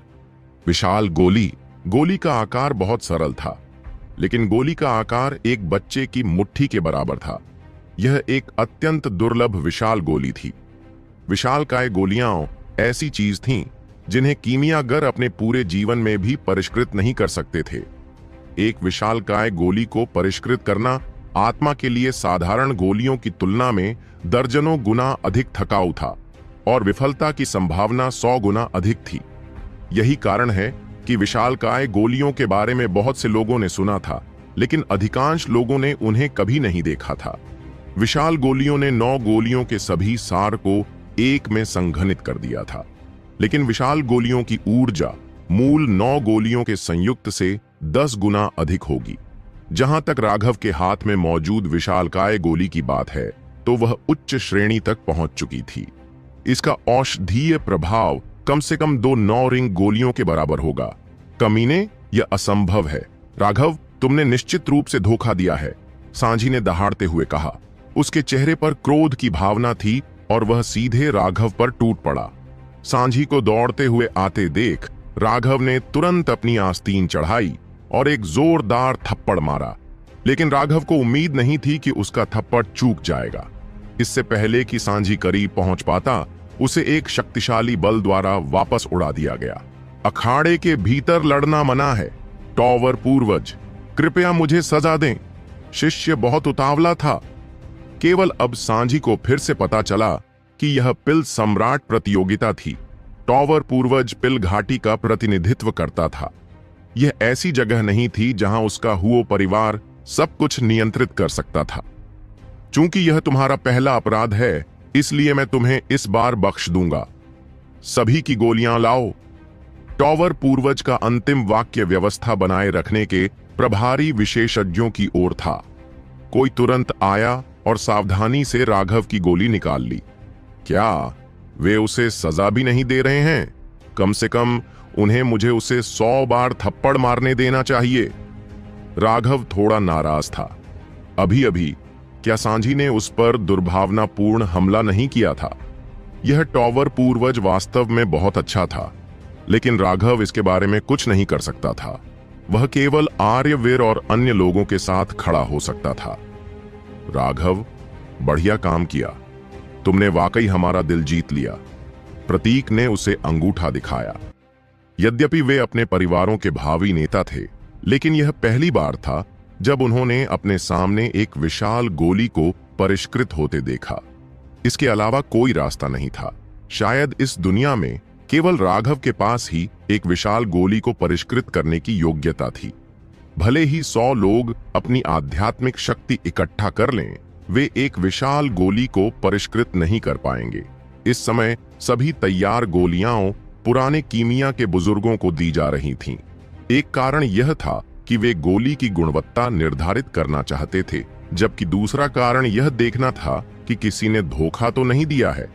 A: विशाल गोली। गोली का आकार बहुत सरल था, लेकिन गोली का आकार एक बच्चे की मुट्ठी के बराबर था। यह एक अत्यंत दुर्लभ विशाल गोली थी। विशालकाय गोलियां ऐसी चीज थीं जिन्हें कीमियागर अपने पूरे जीवन में भी परिष्कृत नहीं कर सकते थे। एक विशालकाय गोली को परिष्कृत करना आत्मा के लिए साधारण गोलियों की तुलना में दर्जनों गुना अधिक थकाऊ था और विफलता की संभावना 100 गुना अधिक थी। यही कारण है कि विशालकाय गोलियों के बारे में बहुत से लोगों ने सुना था, लेकिन अधिकांश लोगों ने उन्हें कभी नहीं देखा था। विशाल गोलियों ने 9 गोलियों के सभी सार को एक में संघनित कर दिया था, लेकिन विशाल गोलियों की ऊर्जा मूल 9 गोलियों के संयुक्त से 10 गुना अधिक होगी। जहां तक राघव के हाथ में मौजूद विशालकाय गोली की बात है, तो वह उच्च श्रेणी तक पहुंच चुकी थी। इसका औषधीय प्रभाव कम से कम 2 9 रिंग गोलियों के बराबर होगा। कमीने, यह असंभव है। राघव, तुमने निश्चित रूप से धोखा दिया है, सांझी ने दहाड़ते हुए कहा। उसके चेहरे पर क्रोध की भावना थी और वह सीधे राघव पर टूट पड़ा। सांझी को दौड़ते हुए आते देख राघव ने तुरंत अपनी आस्तीन चढ़ाई और एक जोरदार थप्पड़ मारा, लेकिन राघव को उम्मीद नहीं थी कि उसका थप्पड़ चूक जाएगा। इससे पहले कि सांझी करीब पहुंच पाता, उसे एक शक्तिशाली बल द्वारा वापस उड़ा दिया गया। अखाड़े के भीतर लड़ना मना है। टॉवर पूर्वज, कृपया मुझे सजा दें। शिष्य बहुत उतावला था। केवल अब सांझी को फिर से पता चला कि यह पिल सम्राट प्रतियोगिता थी। टॉवर पूर्वज पिल घाटी का प्रतिनिधित्व करता था। यह ऐसी जगह नहीं थी जहां उसका हुओ परिवार सब कुछ नियंत्रित कर सकता था। चूंकि यह तुम्हारा पहला अपराध है, इसलिए मैं तुम्हें इस बार बख्श दूंगा। सभी की गोलियां लाओ। टॉवर पूर्वज का अंतिम वाक्य व्यवस्था बनाए रखने के प्रभारी विशेषज्ञों की ओर था। कोई तुरंत आया और सावधानी से राघव की गोली निकाल ली। क्या वे उसे सजा भी नहीं दे रहे हैं? कम से कम उन्हें मुझे उसे 100 बार थप्पड़ मारने देना चाहिए। राघव थोड़ा नाराज था। अभी अभी क्या सांझी ने उस पर दुर्भावनापूर्ण हमला नहीं किया था? यह टॉवर पूर्वज वास्तव में बहुत अच्छा था, लेकिन राघव इसके बारे में कुछ नहीं कर सकता था। वह केवल आर्यवीर और अन्य लोगों के साथ खड़ा हो सकता था। राघव, बढ़िया काम किया। तुमने वाकई हमारा दिल जीत लिया। प्रतीक ने उसे अंगूठा दिखाया। यद्यपि वे अपने परिवारों के भावी नेता थे, लेकिन यह पहली बार था जब उन्होंने अपने सामने एक विशाल गोली को परिष्कृत होते देखा। इसके अलावा कोई रास्ता नहीं था। शायद इस दुनिया में केवल राघव के पास ही एक विशाल गोली को परिष्कृत करने की योग्यता थी। भले ही 100 लोग अपनी आध्यात्मिक शक्ति इकट्ठा कर लें, वे एक विशाल गोली को परिष्कृत नहीं कर पाएंगे। इस समय सभी तैयार गोलियां पुराने कीमिया के बुजुर्गों को दी जा रही थीं। एक कारण यह था कि वे गोली की गुणवत्ता निर्धारित करना चाहते थे, जबकि दूसरा कारण यह देखना था कि किसी ने धोखा तो नहीं दिया है।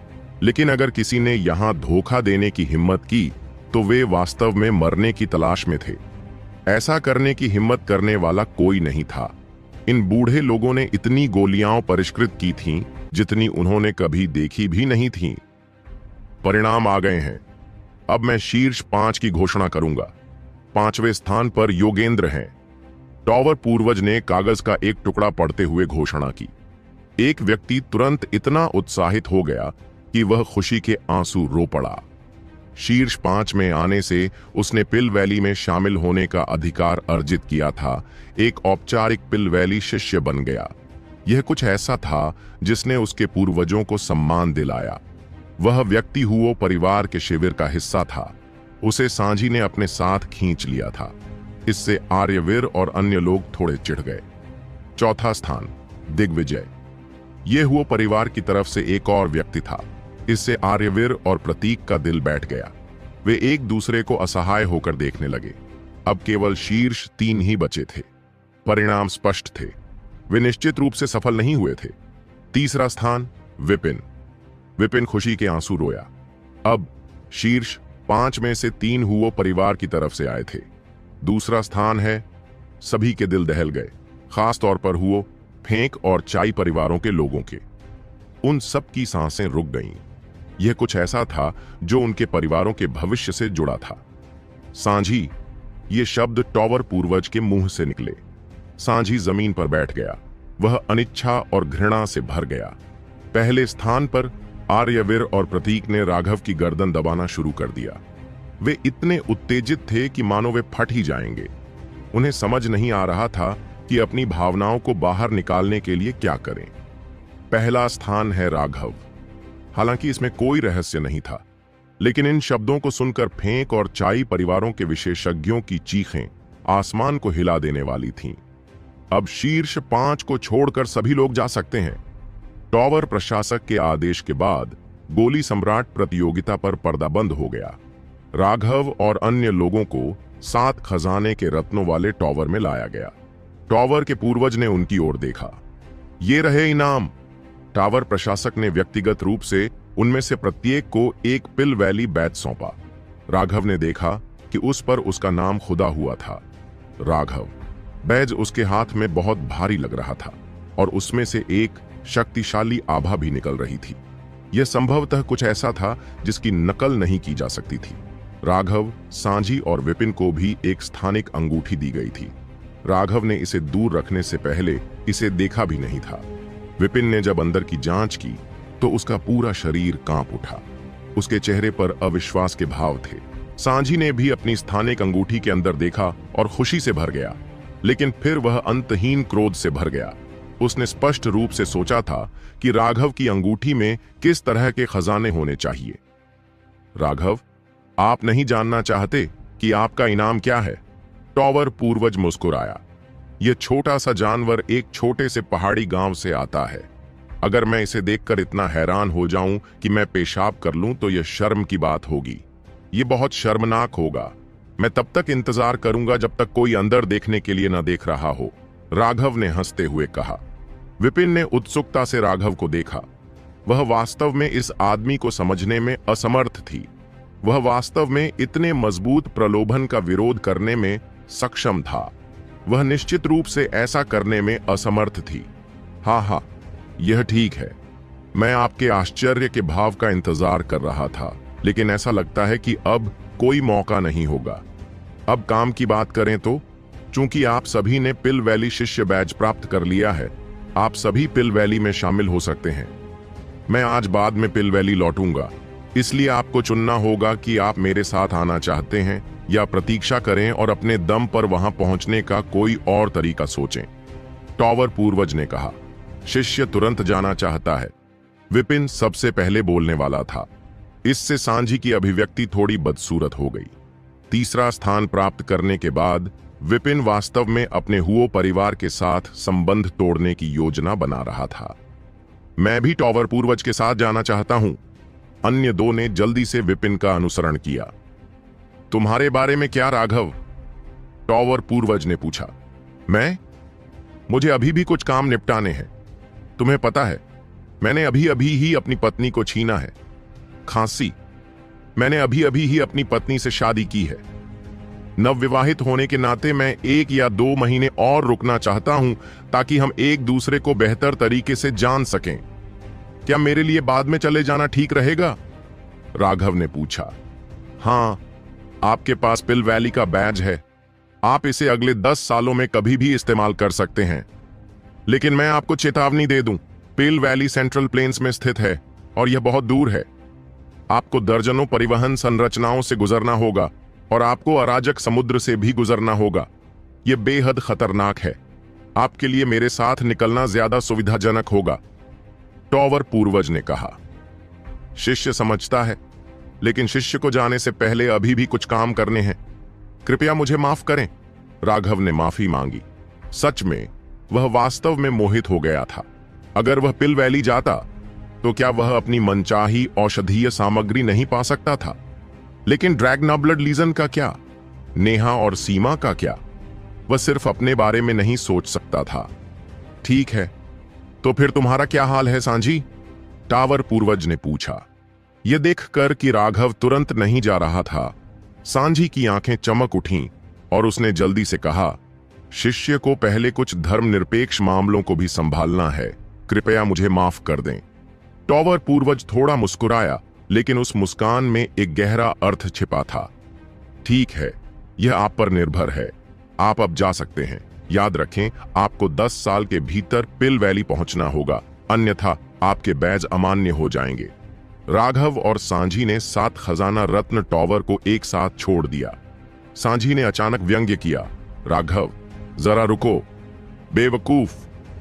A: लेकिन अगर किसी ने यहां धोखा देने की हिम्मत की, तो वे वास्तव में मरने की तलाश में थे। ऐसा करने की हिम्मत करने वाला कोई नहीं था। इन बूढ़े लोगों ने इतनी गोलियां परिष्कृत की थीं जितनी उन्होंने कभी देखी भी नहीं थीं। परिणाम आ गए हैं। अब मैं शीर्ष 5 की घोषणा करूंगा। 5वें स्थान पर योगेंद्र हैं। टॉवर पूर्वज ने कागज का एक टुकड़ा पढ़ते हुए घोषणा की। एक व्यक्ति तुरंत इतना उत्साहित हो गया कि वह खुशी के आंसू रो पड़ा। शीर्ष 5 में आने से उसने पिल वैली में शामिल होने का अधिकार अर्जित किया था। एक औपचारिक पिल वैली शिष्य बन गया। यह कुछ ऐसा था जिसने उसके पूर्वजों को सम्मान दिलाया। वह व्यक्ति हुओ परिवार के शिविर का हिस्सा था। उसे सांझी ने अपने साथ खींच लिया था। इससे आर्यवीर और अन्य लोग थोड़े चिढ़ गए। चौथा स्थान, दिग्विजय। यह हुओ परिवार की तरफ से एक और व्यक्ति था। इससे आर्यवीर और प्रतीक का दिल बैठ गया। वे एक दूसरे को असहाय होकर देखने लगे। अब केवल शीर्ष 3 ही बचे थे। परिणाम स्पष्ट थे। वे निश्चित रूप से सफल नहीं हुए थे। तीसरा स्थान, विपिन। विपिन खुशी के आंसू रोया। अब शीर्ष 5 में से 3 हुओ परिवार की तरफ से आए थे। दूसरा स्थान है, सभी के दिल दहल गए, खास तौर पर हुओ, फेंक और चाई परिवारों के लोगों के। उन सब की सांसें रुक गईं। यह कुछ ऐसा था जो उनके परिवारों के भविष्य से जुड़ा था। सांझी, ये शब्द टॉवर पूर्वज के मुंह से निकले। सांझी जमीन पर बैठ गया। वह अनिच्छा और घृणा से भर गया। पहले स्थान पर आर्यवीर और प्रतीक ने राघव की गर्दन दबाना शुरू कर दिया। वे इतने उत्तेजित थे कि मानो वे फट ही जाएंगे। उन्हें समझ नहीं आ रहा था कि अपनी भावनाओं को बाहर निकालने के लिए क्या करें। पहला स्थान है राघव। हालांकि इसमें कोई रहस्य नहीं था, लेकिन इन शब्दों को सुनकर फेंक और चाई परिवारों के विशेषज्ञों की चीखें आसमान को हिला देने वाली थीं। अब शीर्ष 5 को छोड़कर सभी लोग जा सकते हैं। टॉवर प्रशासक के आदेश के बाद गोली सम्राट प्रतियोगिता पर पर्दा बंद हो गया। राघव और अन्य लोगों को 7 खजाने के रत्नों वाले टॉवर में लाया गया। टॉवर के पूर्वज ने उनकी ओर देखा। ये रहे इनाम। टावर प्रशासक ने व्यक्तिगत रूप से उनमें से प्रत्येक को एक पिल वैली बैज सौंपा। राघव ने देखा कि उस पर उसका नाम खुदा हुआ था, राघव। बैज उसके हाथ में बहुत भारी लग रहा था और उसमें से एक शक्तिशाली आभा भी निकल रही थी। यह संभवतः कुछ ऐसा था जिसकी नकल नहीं की जा सकती थी। राघव, सांझी और विपिन को भी एक स्थानिक अंगूठी दी गई थी। राघव ने इसे दूर रखने से पहले इसे देखा भी नहीं था। विपिन ने जब अंदर की जांच की तो उसका पूरा शरीर कांप उठा। उसके चेहरे पर अविश्वास के भाव थे। सांझी ने भी अपनी स्थानिक अंगूठी के अंदर देखा और खुशी से भर गया, लेकिन फिर वह अंतहीन क्रोध से भर गया। उसने स्पष्ट रूप से सोचा था कि राघव की अंगूठी में किस तरह के खजाने होने चाहिए। राघव, आप नहीं जानना चाहते कि आपका इनाम क्या है? टॉवर पूर्वज मुस्कुराया। यह छोटा सा जानवर एक छोटे से पहाड़ी गांव से आता है। अगर मैं इसे देखकर इतना हैरान हो जाऊं कि मैं पेशाब कर लूं तो यह शर्म की बात होगी। यह बहुत शर्मनाक होगा। मैं तब तक इंतजार करूंगा जब तक कोई अंदर देखने के लिए न देख रहा हो, राघव ने हंसते हुए कहा। विपिन ने उत्सुकता से राघव को देखा। वह वास्तव में इस आदमी को समझने में असमर्थ थी। वह वास्तव में इतने मजबूत प्रलोभन का विरोध करने में सक्षम था। वह निश्चित रूप से ऐसा करने में असमर्थ थी। हाँ, यह ठीक है। मैं आपके आश्चर्य के भाव का इंतजार कर रहा था, लेकिन ऐसा लगता है कि अब कोई मौका नहीं होगा। अब काम की बात करें तो, चूंकि आप सभी ने पिल वैली शिष्य बैज प्राप्त कर लिया है, आप सभी पिल वैली में शामिल हो सकते हैं। मैं आज बाद में पिल वैली लौटूंगा, इसलिए आपको चुनना होगा कि आप मेरे साथ आना चाहते हैं या प्रतीक्षा करें और अपने दम पर वहां पहुंचने का कोई और तरीका सोचें। टॉवर पूर्वज ने कहा। शिष्य तुरंत जाना चाहता है। विपिन सबसे पहले बोलने वाला था। इससे सांझी की अभिव्यक्ति थोड़ी बदसूरत हो गई। तीसरा स्थान प्राप्त करने के बाद विपिन वास्तव में अपने हुओ परिवार के साथ संबंध तोड़ने की योजना बना रहा था। मैं भी टॉवर पूर्वज के साथ जाना चाहता हूं। अन्य 2 ने जल्दी से विपिन का अनुसरण किया। तुम्हारे बारे में क्या राघव? टॉवर पूर्वज ने पूछा। मुझे अभी भी कुछ काम निपटाने हैं। तुम्हें पता है, मैंने अभी अभी ही अपनी पत्नी को छीना है। खांसी, मैंने अभी अभी ही अपनी पत्नी से शादी की है। नवविवाहित होने के नाते मैं 1 या 2 महीने और रुकना चाहता हूं ताकि हम एक दूसरे को बेहतर तरीके से जान सकें। क्या मेरे लिए बाद में चले जाना ठीक रहेगा? राघव ने पूछा। हाँ, आपके पास पिल वैली का बैज है। आप इसे अगले 10 सालों में कभी भी इस्तेमाल कर सकते हैं। लेकिन मैं आपको चेतावनी दे दूं, पिल वैली सेंट्रल प्लेन्स में स्थित है और यह बहुत दूर है। आपको दर्जनों परिवहन संरचनाओं से गुजरना होगा और आपको अराजक समुद्र से भी गुजरना होगा। यह बेहद खतरनाक है। आपके लिए मेरे साथ निकलना ज्यादा सुविधाजनक होगा, टॉवर पूर्वज ने कहा। शिष्य समझता है, लेकिन शिष्य को जाने से पहले अभी भी कुछ काम करने हैं। कृपया मुझे माफ करें। राघव ने माफी मांगी। सच में वह वास्तव में मोहित हो गया था। अगर वह पिल वैली जाता तो क्या वह अपनी मनचाही औषधीय सामग्री नहीं पा सकता था? लेकिन ड्रैगनाब्लड लीजन का क्या? नेहा और सीमा का क्या? वह सिर्फ अपने बारे में नहीं सोच सकता था। ठीक है, तो फिर तुम्हारा क्या हाल है सांझी? टावर पूर्वज ने पूछा। यह देखकर कि राघव तुरंत नहीं जा रहा था, सांझी की आंखें चमक उठीं और उसने जल्दी से कहा, शिष्य को पहले कुछ धर्मनिरपेक्ष मामलों को भी संभालना है, कृपया मुझे माफ कर दें। टॉवर पूर्वज थोड़ा मुस्कुराया, लेकिन उस मुस्कान में एक गहरा अर्थ छिपा था। ठीक है, यह आप पर निर्भर है, आप अब जा सकते हैं। याद रखें, आपको 10 साल के भीतर पिल वैली पहुंचना होगा, अन्यथा आपके बैज अमान्य हो जाएंगे। राघव और सांझी ने 7 खजाना रत्न टॉवर को एक साथ छोड़ दिया। सांझी ने अचानक व्यंग्य किया, राघव जरा रुको, बेवकूफ,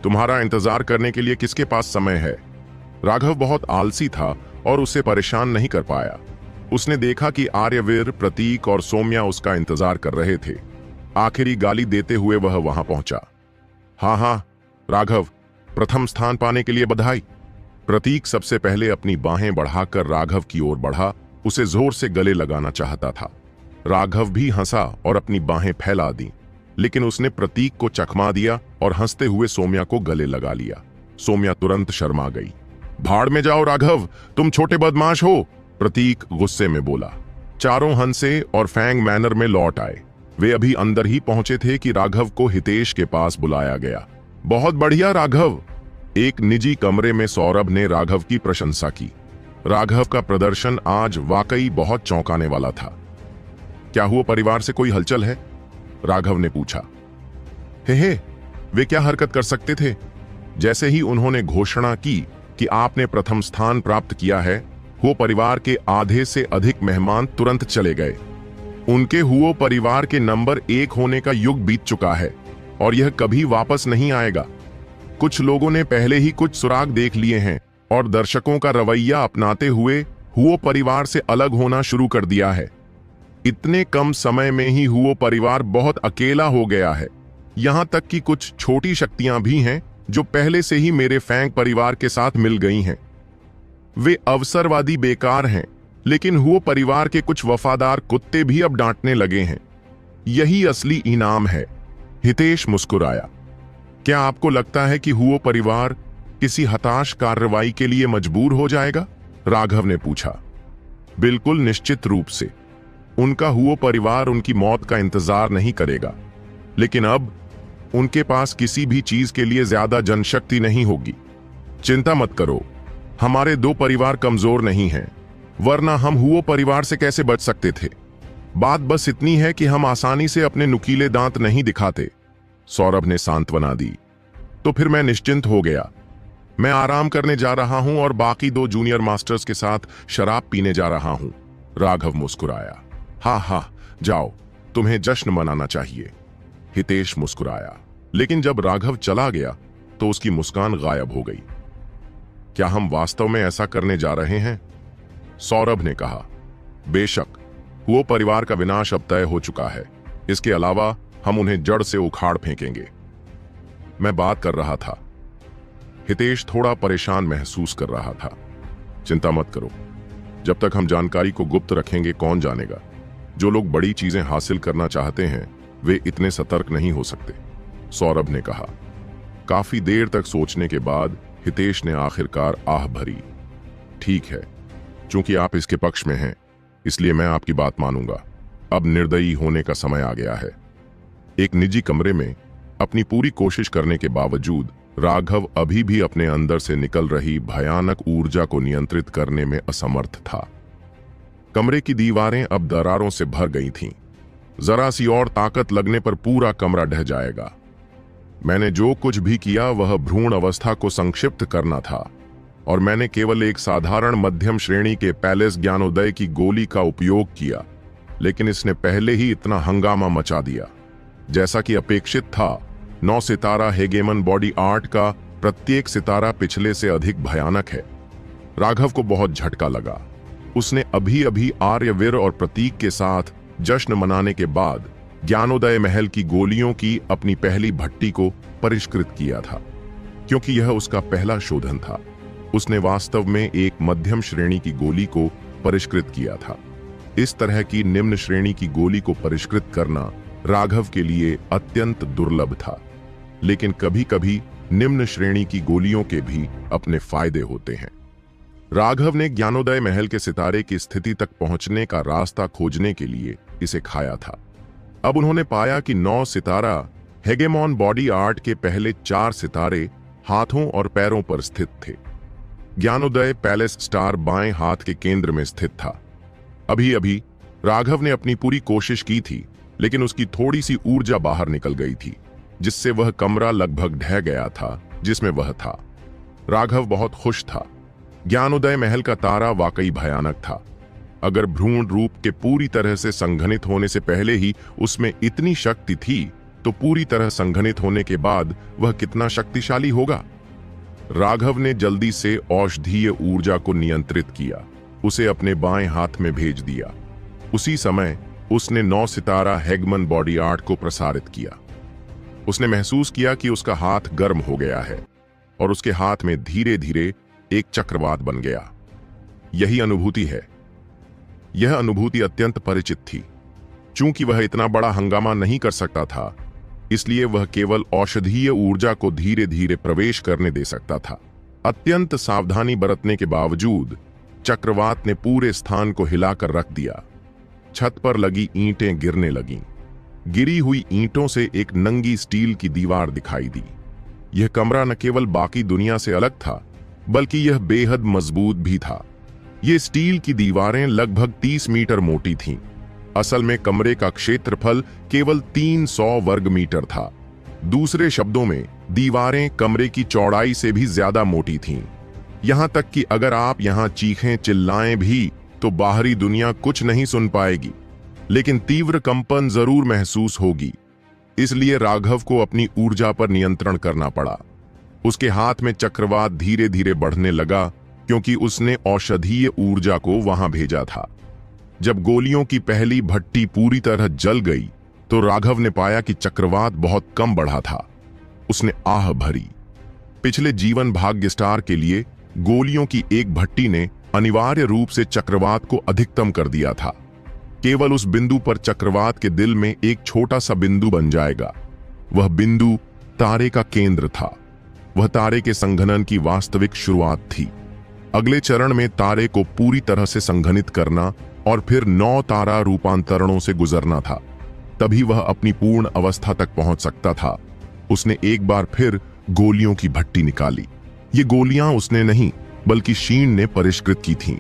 A: तुम्हारा इंतजार करने के लिए किसके पास समय है? राघव बहुत आलसी था और उसे परेशान नहीं कर पाया। उसने देखा कि आर्यवीर, प्रतीक और सौम्या उसका इंतजार कर रहे थे। आखिरी गाली देते हुए वह वहां पहुंचा। हाँ, राघव, प्रथम स्थान पाने के लिए बधाई। प्रतीक सबसे पहले अपनी बाहें बढ़ाकर राघव की ओर बढ़ा, उसे जोर से गले लगाना चाहता था। राघव भी हंसा और अपनी बाहें फैला दी, लेकिन उसने प्रतीक को चकमा दिया और हंसते हुए सौम्या को गले लगा लिया। सौम्या तुरंत शर्मा गई। भाड़ में जाओ राघव, तुम छोटे बदमाश हो, प्रतीक गुस्से में बोला। चारों हंसे और फैंग मैनर में लौट आए। वे अभी अंदर ही पहुंचे थे कि राघव को हितेश के पास बुलाया गया। बहुत बढ़िया राघव। एक निजी कमरे में सौरभ ने राघव की प्रशंसा की। राघव का प्रदर्शन आज वाकई बहुत चौंकाने वाला था। क्या हुआ, परिवार से कोई हलचल है? राघव ने पूछा। हे, वे क्या हरकत कर सकते थे? जैसे ही उन्होंने घोषणा की कि आपने प्रथम स्थान प्राप्त किया है, वो परिवार के आधे से अधिक मेहमान तुरंत चले गए। उनके हुओ परिवार के नंबर 1 होने का युग बीत चुका है और यह कभी वापस नहीं आएगा। कुछ लोगों ने पहले ही कुछ सुराग देख लिए हैं और दर्शकों का रवैया अपनाते हुए हुओ परिवार से अलग होना शुरू कर दिया है। इतने कम समय में ही हुओ परिवार बहुत अकेला हो गया है। यहां तक कि कुछ छोटी शक्तियां भी हैं जो पहले से ही मेरे फैंग परिवार के साथ मिल गई हैं। वे अवसरवादी बेकार हैं, लेकिन हुओ परिवार के कुछ वफादार कुत्ते भी अब डांटने लगे हैं। यही असली इनाम है। हितेश मुस्कुराया। क्या आपको लगता है कि हुओ परिवार किसी हताश कार्रवाई के लिए मजबूर हो जाएगा? राघव ने पूछा। बिल्कुल निश्चित रूप से। उनका हुओ परिवार उनकी मौत का इंतजार नहीं करेगा, लेकिन अब उनके पास किसी भी चीज के लिए ज्यादा जनशक्ति नहीं होगी। चिंता मत करो, हमारे 2 परिवार कमजोर नहीं हैं, वरना हम हुओ परिवार से कैसे बच सकते थे? बात बस इतनी है कि हम आसानी से अपने नुकीले दांत नहीं दिखाते। सौरभ ने सांत्वना दी। तो फिर मैं निश्चिंत हो गया। मैं आराम करने जा रहा हूं और बाकी 2 जूनियर मास्टर्स के साथ शराब पीने जा रहा हूं। राघव मुस्कुराया। हाँ, जाओ, तुम्हें जश्न मनाना चाहिए। हितेश मुस्कुराया, लेकिन जब राघव चला गया तो उसकी मुस्कान गायब हो गई। क्या हम वास्तव में ऐसा करने जा रहे हैं? सौरभ ने कहा। बेशक, वो परिवार का विनाश अब तय हो चुका है। इसके अलावा हम उन्हें जड़ से उखाड़ फेंकेंगे। मैं बात कर रहा था। हितेश थोड़ा परेशान महसूस कर रहा था। चिंता मत करो, जब तक हम जानकारी को गुप्त रखेंगे कौन जानेगा। जो लोग बड़ी चीजें हासिल करना चाहते हैं वे इतने सतर्क नहीं हो सकते, सौरभ ने कहा। काफी देर तक सोचने के बाद हितेश ने आखिरकार आह भरी। ठीक है, चूंकि आप इसके पक्ष में हैं, इसलिए मैं आपकी बात मानूंगा। अब निर्दयी होने का समय आ गया है। एक निजी कमरे में अपनी पूरी कोशिश करने के बावजूद राघव अभी भी अपने अंदर से निकल रही भयानक ऊर्जा को नियंत्रित करने में असमर्थ था। कमरे की दीवारें अब दरारों से भर गई थीं। जरा सी और ताकत लगने पर पूरा कमरा ढह जाएगा। मैंने जो कुछ भी किया वह भ्रूण अवस्था को संक्षिप्त करना था और मैंने केवल एक साधारण मध्यम श्रेणी के पैलेस ज्ञानोदय की गोली का उपयोग किया, लेकिन इसने पहले ही इतना हंगामा मचा दिया। जैसा कि अपेक्षित था, 9 सितारा हेगेमन बॉडी आर्ट का प्रत्येक सितारा पिछले से अधिक भयानक है। राघव को बहुत झटका लगा। उसने अभी अभी आर्यवीर और प्रतीक के साथ जश्न मनाने के बाद ज्ञानोदय महल की गोलियों की अपनी पहली भट्टी को परिष्कृत किया था, क्योंकि यह उसका पहला शोधन था। उसने वास्तव में एक मध्यम श्रेणी की गोली को परिष्कृत किया था। इस तरह की निम्न श्रेणी की गोली को परिष्कृत करना राघव के लिए अत्यंत दुर्लभ था, लेकिन कभी कभी निम्न श्रेणी की गोलियों के भी अपने फायदे होते हैं। राघव ने ज्ञानोदय महल के सितारे की स्थिति तक पहुंचने का रास्ता खोजने के लिए इसे खाया था। अब उन्होंने पाया कि 9 सितारा हेगेमॉन बॉडी आर्ट के पहले 4 सितारे हाथों और पैरों पर स्थित थे। ज्ञानोदय पैलेस स्टार बाएं हाथ के केंद्र में स्थित था। अभी अभी राघव ने अपनी पूरी कोशिश की थी, लेकिन उसकी थोड़ी सी ऊर्जा बाहर निकल गई थी, जिससे वह कमरा लगभग ढह गया था जिसमें वह था। राघव बहुत खुश था। ज्ञानोदय महल का तारा वाकई भयानक था। अगर भ्रूण रूप के पूरी तरह से संघनित होने से पहले ही उसमें इतनी शक्ति थी, तो पूरी तरह संघनित होने के बाद वह कितना शक्तिशाली होगा। राघव ने जल्दी से औषधीय ऊर्जा को नियंत्रित किया, उसे अपने बाएं हाथ में भेज दिया। उसी समय उसने 9 सितारा हेगमन बॉडी आर्ट को प्रसारित किया। उसने महसूस किया कि उसका हाथ गर्म हो गया है और उसके हाथ में धीरे धीरे एक चक्रवात बन गया। यही अनुभूति है। यह अनुभूति अत्यंत परिचित थी। चूंकि वह इतना बड़ा हंगामा नहीं कर सकता था, इसलिए वह केवल औषधीय ऊर्जा को धीरे धीरे प्रवेश करने दे सकता था। अत्यंत सावधानी बरतने के बावजूद चक्रवात ने पूरे स्थान को हिलाकर रख दिया। छत पर लगी ईंटें गिरने लगीं। गिरी हुई ईंटों से एक नंगी स्टील की दीवार दिखाई दी। यह कमरा न केवल बाकी दुनिया से अलग था, बल्कि यह बेहद मजबूत भी था। ये स्टील की दीवारें लगभग 30 मीटर मोटी थीं। असल में कमरे का क्षेत्रफल केवल 300 वर्ग मीटर था। दूसरे शब्दों में, दीवारें कमरे की चौड़ाई से भी ज्यादा मोटी थीं। यहां तक कि अगर आप यहां चीखें चिल्लाएं भी तो बाहरी दुनिया कुछ नहीं सुन पाएगी, लेकिन तीव्र कंपन जरूर महसूस होगी। इसलिए राघव को अपनी ऊर्जा पर नियंत्रण करना पड़ा। उसके हाथ में चक्रवात धीरे धीरे बढ़ने लगा, क्योंकि उसने औषधीय ऊर्जा को वहां भेजा था। जब गोलियों की पहली भट्टी पूरी तरह जल गई, तो राघव ने पाया कि चक्रवात बहुत कम बढ़ा था। उसने आह भरी। पिछले जीवन भाग्य स्टार के लिए गोलियों की एक भट्टी ने अनिवार्य रूप से चक्रवात को अधिकतम कर दिया था। केवल उस बिंदु पर चक्रवात के दिल में एक छोटा सा बिंदु बन जाएगा। वह बिंदु तारे का केंद्र था। वह तारे के संघनन की वास्तविक शुरुआत थी। अगले चरण में तारे को पूरी तरह से संघनित करना और फिर 9 तारा रूपांतरणों से गुजरना था। तभी वह अपनी पूर्ण अवस्था तक पहुंच सकता था। उसने एक बार फिर गोलियों की भट्टी निकाली। ये गोलियां उसने नहीं, बल्कि शीण ने परिष्कृत की थीं।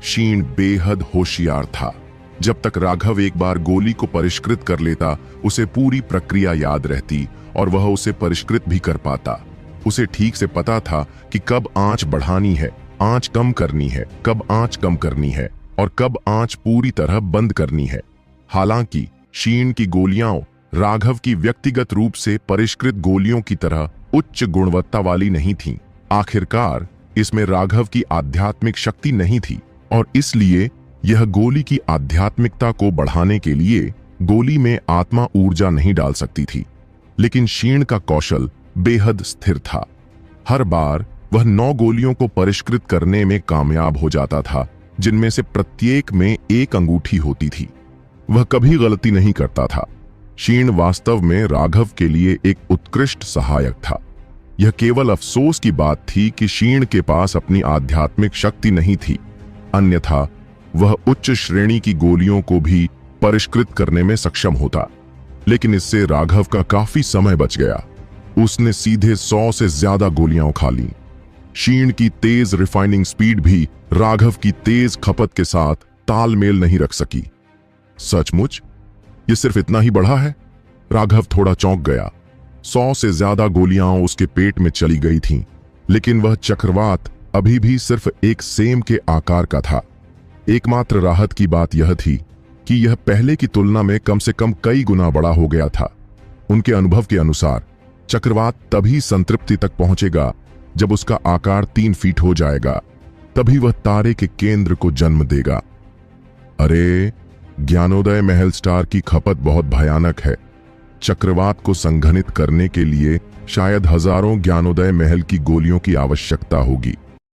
A: शीण बेहद होशियार था। जब तक राघव एक बार गोली को परिष्कृत कर लेता, उसे पूरी प्रक्रिया याद रहती और वह उसे परिष्कृत भी कर पाता। उसे ठीक से पता था कि कब आंच बढ़ानी है, आंच कम करनी है, कब आंच कम करनी है और कब आंच पूरी तरह बंद करनी है। हालांकि शीण की गोलियां राघव की व्यक्तिगत रूप से परिष्कृत गोलियों की तरह उच्च गुणवत्ता वाली नहीं थीं। आखिरकार इसमें राघव की आध्यात्मिक शक्ति नहीं थी और इसलिए यह गोली की आध्यात्मिकता को बढ़ाने के लिए गोली में आत्मा ऊर्जा नहीं डाल सकती थी। लेकिन शीण का कौशल बेहद स्थिर था। हर बार वह 9 गोलियों को परिष्कृत करने में कामयाब हो जाता था, जिनमें से प्रत्येक में एक अंगूठी होती थी। वह कभी गलती नहीं करता था। शीण वास्तव में राघव के लिए एक उत्कृष्ट सहायक था। यह केवल अफसोस की बात थी कि शीण के पास अपनी आध्यात्मिक शक्ति नहीं थी, अन्यथा वह उच्च श्रेणी की गोलियों को भी परिष्कृत करने में सक्षम होता। लेकिन इससे राघव का काफी समय बच गया। उसने सीधे 100 से ज्यादा गोलियां उखा लीं। शीण की तेज रिफाइनिंग स्पीड भी राघव की तेज खपत के साथ तालमेल नहीं रख सकी। सचमुच ये सिर्फ इतना ही बढ़ा है? राघव थोड़ा चौंक गया। 100 से ज्यादा गोलियां उसके पेट में चली गई थीं, लेकिन वह चक्रवात अभी भी सिर्फ एक सेम के आकार का था। एकमात्र राहत की बात यह थी कि यह पहले की तुलना में कम से कम कई गुना बड़ा हो गया था। उनके अनुभव के अनुसार चक्रवात तभी संतृप्ति तक पहुंचेगा जब उसका आकार 3 फीट हो जाएगा। तभी वह तारे के केंद्र को जन्म देगा। अरे, ज्ञानोदय महल स्टार की खपत बहुत भयानक है। चक्रवात को संघनित करने के लिए शायद हजारों ज्ञानोदय महल की गोलियों की आवश्यकता होगी।